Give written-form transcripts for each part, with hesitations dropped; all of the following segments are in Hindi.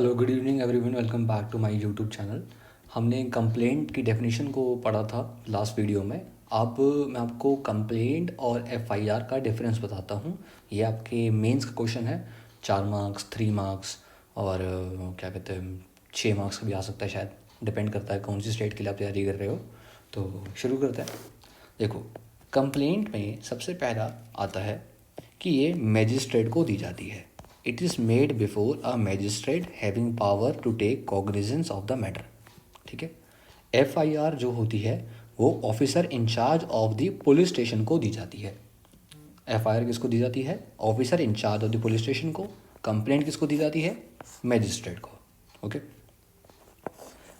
Hello good evening everyone, welcome back to my YouTube channel. हमने कंप्लेंट की डेफिनेशन को पढ़ा था लास्ट वीडियो में। अब मैं आपको कंप्लेंट और एफआईआर का डिफरेंस बताता हूँ। ये आपके मेंस का क्वेश्चन है। 4 मार्क्स, 3 मार्क्स और क्या कहते हैं 6 मार्क्स का भी आ सकता है शायद, डिपेंड करता है कौन सी स्टेट के लिए आप तैयारी कर रहे हो। तो शुरू करते हैं। देखो, कंप्लेंट में सबसे पहला आता है कि ये मैजिस्ट्रेट को दी जाती है। It is made before a magistrate having power to take cognizance of the matter. ठीक है। एफआईआर जो होती है वो officer in charge of the police station को दी जाती है। एफआईआर किसको दी जाती है? Officer in charge of the police station को। कंप्लेंट किसको दी जाती है? मैजिस्ट्रेट को। ओके।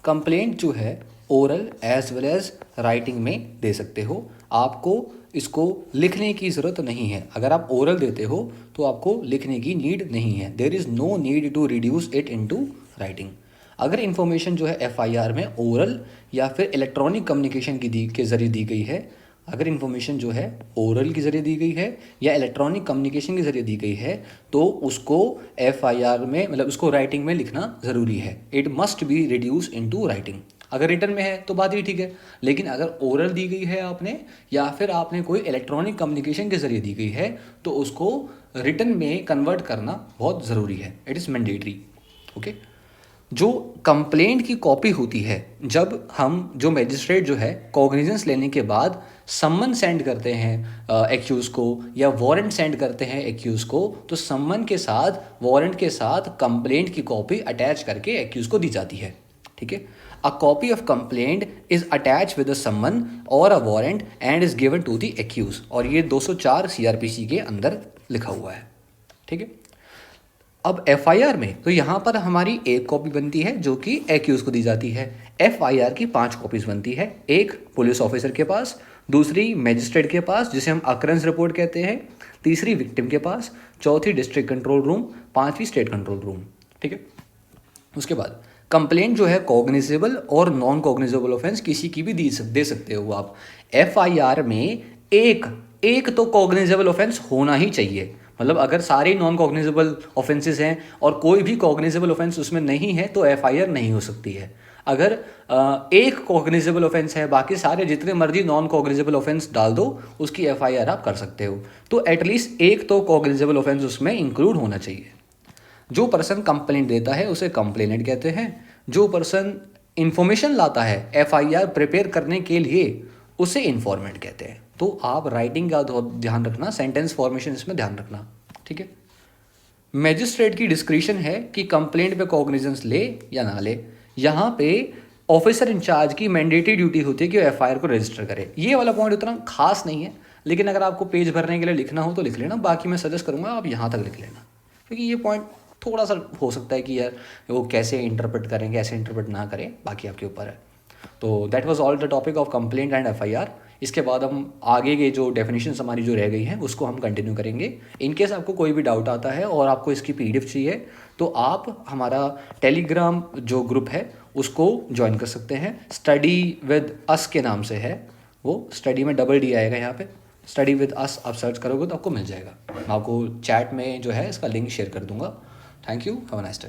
कंप्लेंट जो है oral as well as writing में दे सकते हो। आपको इसको लिखने की ज़रूरत नहीं है। अगर आप ओरल देते हो तो आपको लिखने की नीड नहीं है। There is no need to reduce it into writing. अगर इन्फॉर्मेशन जो है एफआईआर में ओरल या फिर इलेक्ट्रॉनिक कम्युनिकेशन के ज़रिए दी गई है, अगर इन्फॉर्मेशन जो है ओरल के ज़रिए दी गई है या इलेक्ट्रॉनिक कम्युनिकेशन के ज़रिए दी गई है, तो उसको एफआईआर में मतलब उसको राइटिंग में लिखना ज़रूरी है। It must be reduce into writing. अगर रिटर्न में है तो बात ही ठीक है, लेकिन अगर ओरल दी गई है आपने या फिर आपने कोई इलेक्ट्रॉनिक कम्युनिकेशन के ज़रिए दी गई है तो उसको रिटर्न में कन्वर्ट करना बहुत ज़रूरी है। It is mandatory. ओके। जो कंप्लेंट की कॉपी होती है, जब हम जो मैजिस्ट्रेट जो है कॉग्निजेंस लेने के बाद सम्मन सेंड करते हैं एक्यूज को या वारंट सेंड करते हैं एक्यूज को, तो सम्मन के साथ वारंट के साथ कंप्लेंट की कॉपी अटैच करके एक्यूज को दी जाती है। ठीक है। A copy of complaint is attach with a summon और a warrant and is given to the accuse. और ये 204 सीआरपीसी के अंदर लिखा हुआ है। ठीक है। अब एफआईआर में तो यहाँ पर हमारी एक कॉपी बनती है जो कि एक्यूज को दी जाती है। एफआईआर की 5 कॉपीज बनती है। एक पुलिस ऑफिसर के पास, दूसरी मैजिस्ट्रेट के पास जिसे हम अकरेंस रिपोर्ट कहते हैं, तीसरी विक्टिम के पास, चौथी डिस्ट्रिक्ट कंट्रोल रूम, पांचवी स्टेट कंट्रोल रूम। ठीक है। उसके बाद कंप्लेंट जो है कॉग्निजेबल और नॉन कॉग्निजेबल ऑफेंस किसी की भी दे सकते हो आप। एफआईआर में एक एक तो कॉग्निजेबल ऑफेंस होना ही चाहिए। मतलब अगर सारे नॉन कॉग्निजेबल ऑफेंसेस हैं और कोई भी कॉग्निजेबल ऑफेंस उसमें नहीं है तो एफआईआर नहीं हो सकती है। अगर एक कॉग्निजेबल ऑफेंस है, बाकी सारे जितने मर्जी नॉन कॉग्निजेबल ऑफेंस डाल दो, उसकी एफआईआर आप कर सकते हो। तो एटलीस्ट एक तो कॉग्निजेबल ऑफेंस उसमें इंक्लूड होना चाहिए। जो पर्सन कंप्लेंट देता है उसे कंप्लेनेंट कहते हैं। जो पर्सन इंफॉर्मेशन लाता है एफआईआर प्रिपेयर करने के लिए उसे इन्फॉर्मेंट कहते हैं। तो आप राइटिंग का ध्यान रखना, सेंटेंस फॉर्मेशन इसमें ध्यान रखना। ठीक है। मैजिस्ट्रेट की डिस्क्रिशन है कि कंप्लेंट पे कॉग्निजेंस ले या ना ले। यहाँ पे ऑफिसर इंचार्ज की मैंडेटरी ड्यूटी होती है कि वो एफआईआर को रजिस्टर करे। ये वाला पॉइंट उतना खास नहीं है, लेकिन अगर आपको पेज भरने के लिए लिखना हो तो लिख लेना। बाकी मैं सजेस्ट करूँगा आप यहाँ तक लिख लेना, क्योंकि ये पॉइंट थोड़ा सा हो सकता है कि यार वो कैसे इंटरप्रेट करें कैसे इंटरप्रेट ना करें, बाकी आपके ऊपर है। तो that was all the topic of complaint and FIR. इसके बाद हम आगे के जो डेफिनेशंस हमारी जो रह गई हैं उसको हम कंटिन्यू करेंगे। इन केस आपको कोई भी डाउट आता है और आपको इसकी पीडीएफ चाहिए तो आप हमारा टेलीग्राम जो ग्रुप है उसको ज्वाइन कर सकते हैं। स्टडी विद अस के नाम से है वो, स्टडी में डबल डी आएगा यहाँ पे। स्टडी विद अस आप सर्च करोगे तो आपको मिल जाएगा। मैं आपको चैट में जो है इसका लिंक शेयर कर दूंगा। Thank you, have a nice day.